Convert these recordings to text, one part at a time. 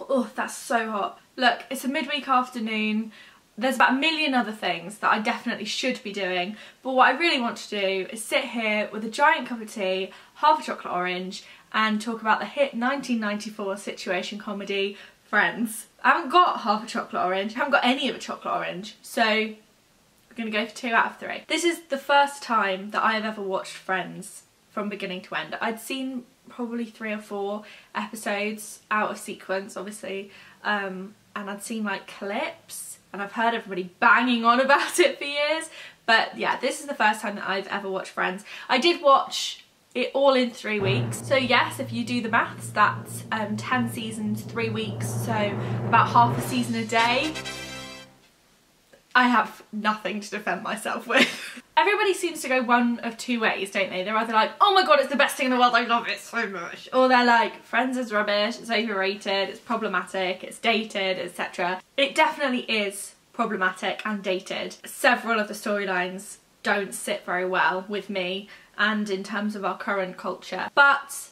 Oh, that's so hot. Look, it's a midweek afternoon. There's about a million other things that I definitely should be doing, but what I really want to do is sit here with a giant cup of tea, half a chocolate orange, and talk about the hit 1994 situation comedy Friends. I haven't got half a chocolate orange, I haven't got any of a chocolate orange, so we're gonna go for 2 out of 3. This is the first time that I have ever watched Friends from beginning to end. I'd seen probably 3 or 4 episodes out of sequence, obviously, and I'd seen like clips, and I've heard everybody banging on about it for years, but yeah, this is the first time that I've ever watched Friends. I did watch it all in 3 weeks, so yes, if you do the maths, that's 10 seasons, 3 weeks, so about half a season a day. I have nothing to defend myself with. Everybody seems to go one of 2 ways, don't they? They're either like, oh my god, it's the best thing in the world, I love it so much, or they're like, Friends is rubbish, it's overrated, it's problematic, it's dated, etc. It definitely is problematic and dated. Several of the storylines don't sit very well with me and in terms of our current culture, but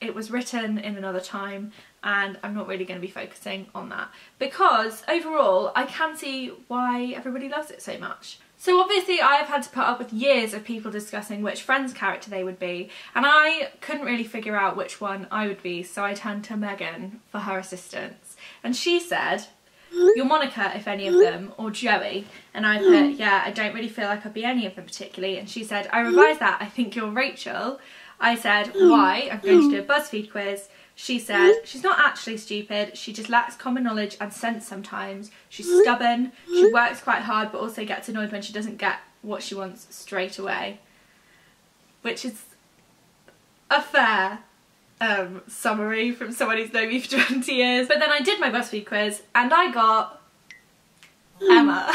it was written in another time and I'm not really going to be focusing on that because overall I can see why everybody loves it so much. So obviously I've had to put up with years of people discussing which Friends character they would be, and I couldn't really figure out which one I would be, so I turned to Megan for her assistance, and she said, you're Monica if any of them, or Joey, and I put, yeah, I don't really feel like I'd be any of them particularly, and she said, I revised that, I think you're Rachel. I said, why? I'm going to do a BuzzFeed quiz. She said, she's not actually stupid, she just lacks common knowledge and sense sometimes. She's stubborn, she works quite hard but also gets annoyed when she doesn't get what she wants straight away. Which is a fair summary from someone who's known me for 20 years. But then I did my BuzzFeed quiz and I got Emma.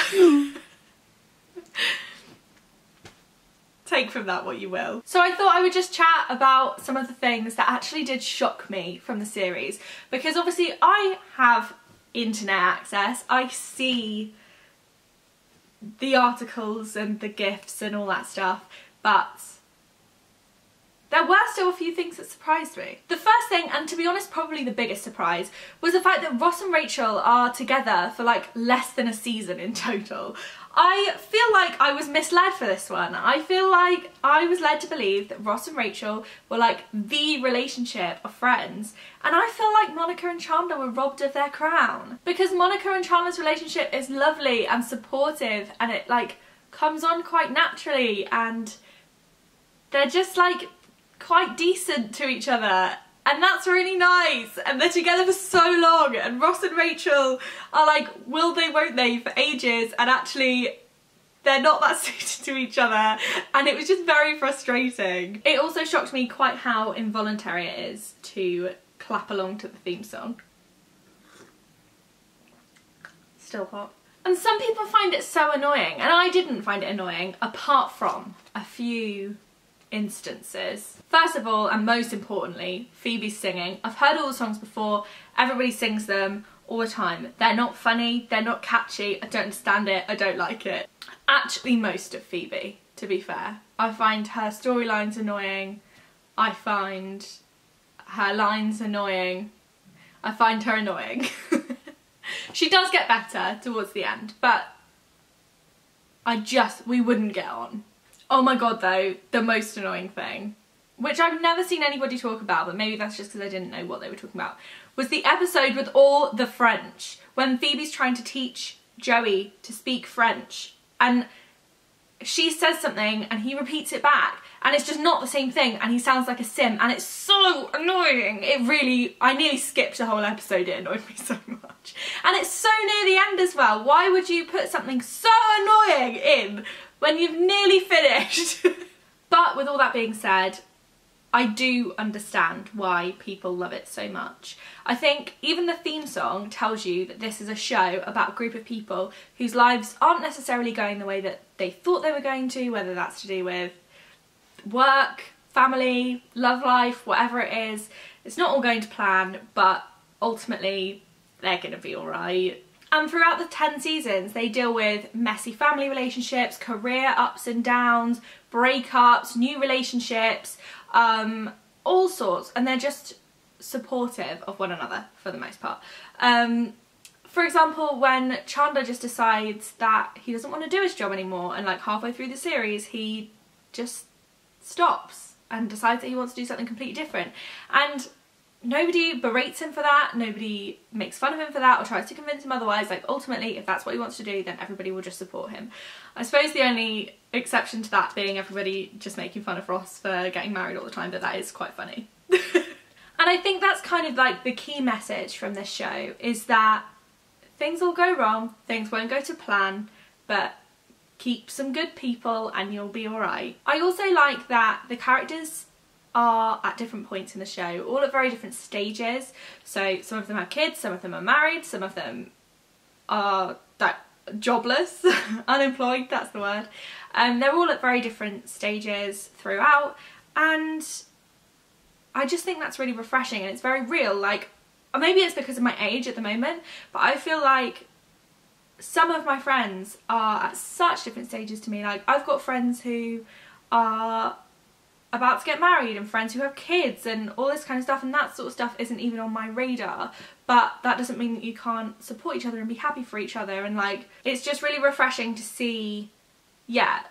Take from that what you will. So I thought I would just chat about some of the things that actually did shock me from the series, because obviously I have internet access, I see the articles and the GIFs and all that stuff, but there were still a few things that surprised me. The first thing, and to be honest probably the biggest surprise, was the fact that Ross and Rachel are together for like less than a season in total. I feel like I was misled for this one. I feel like I was led to believe that Ross and Rachel were like the relationship of Friends, and I feel like Monica and Chandler were robbed of their crown. Because Monica and Chandler's relationship is lovely and supportive and it like comes on quite naturally and they're just like quite decent to each other, and that's really nice, and they're together for so long, and Ross and Rachel are like will they won't they for ages, and actually they're not that suited to each other, and it was just very frustrating. It also shocked me quite how involuntary it is to clap along to the theme song. Still hot. And some people find it so annoying, and I didn't find it annoying apart from a few instances. First of all, and most importantly, Phoebe's singing. I've heard all the songs before, everybody sings them all the time. They're not funny, they're not catchy, I don't understand it, I don't like it. Actually most of Phoebe, to be fair. I find her storylines annoying, I find her lines annoying, I find her annoying. She does get better towards the end, but we wouldn't get on. Oh my god though, the most annoying thing, which I've never seen anybody talk about, but maybe that's just because I didn't know what they were talking about, was the episode with all the French, when Phoebe's trying to teach Joey to speak French, and she says something and he repeats it back, and it's just not the same thing, and he sounds like a sim, and it's so annoying. It really, I nearly skipped the whole episode, it annoyed me so much. And it's so near the end as well. Why would you put something so annoying in when you've nearly finished? But with all that being said, I do understand why people love it so much. I think even the theme song tells you that this is a show about a group of people whose lives aren't necessarily going the way that they thought they were going to, whether that's to do with work, family, love life, whatever it is. It's not all going to plan, but ultimately they're gonna be alright. And throughout the 10 seasons, they deal with messy family relationships, career ups and downs, breakups, new relationships, all sorts. And they're just supportive of one another for the most part. For example, when Chandler just decides that he doesn't want to do his job anymore, and like halfway through the series he just stops and decides that he wants to do something completely different, and nobody berates him for that, nobody makes fun of him for that or tries to convince him otherwise. Like, ultimately, if that's what he wants to do, then everybody will just support him. I suppose the only exception to that being everybody just making fun of Ross for getting married all the time, but that is quite funny. And I think that's kind of like the key message from this show, is that things will go wrong, things won't go to plan, but keep some good people and you'll be alright. I also like that the characters are at different points in the show, all at very different stages. So some of them have kids, some of them are married, some of them are jobless, unemployed, that's the word. They're all at very different stages throughout, and I just think that's really refreshing and it's very real. Like, maybe it's because of my age at the moment, but I feel like some of my friends are at such different stages to me. Like, I've got friends who are about to get married and friends who have kids and all this kind of stuff, and that sort of stuff isn't even on my radar, but that doesn't mean that you can't support each other and be happy for each other. And like, it's just really refreshing to see, yeah,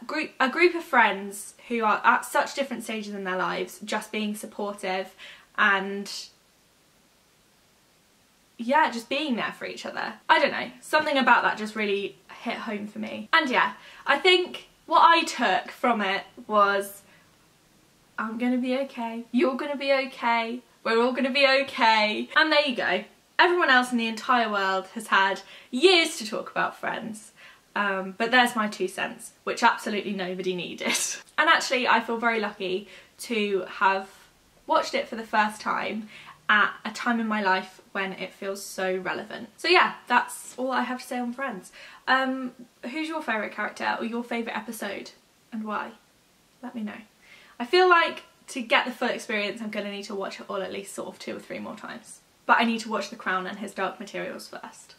a group of friends who are at such different stages in their lives just being supportive and, yeah, just being there for each other. I don't know, something about that just really hit home for me. And yeah, I think what I took from it was, I'm gonna be okay, you're gonna be okay, we're all gonna be okay. And there you go. Everyone else in the entire world has had years to talk about Friends. But there's my 2 cents, which absolutely nobody needed. And actually, I feel very lucky to have watched it for the first time at a time in my life when it feels so relevant. So yeah, that's all I have to say on Friends. Who's your favourite character or your favourite episode, and why? Let me know. I feel like to get the full experience I'm going to need to watch it all at least sort of 2 or 3 more times. But I need to watch The Crown and his Dark Materials first.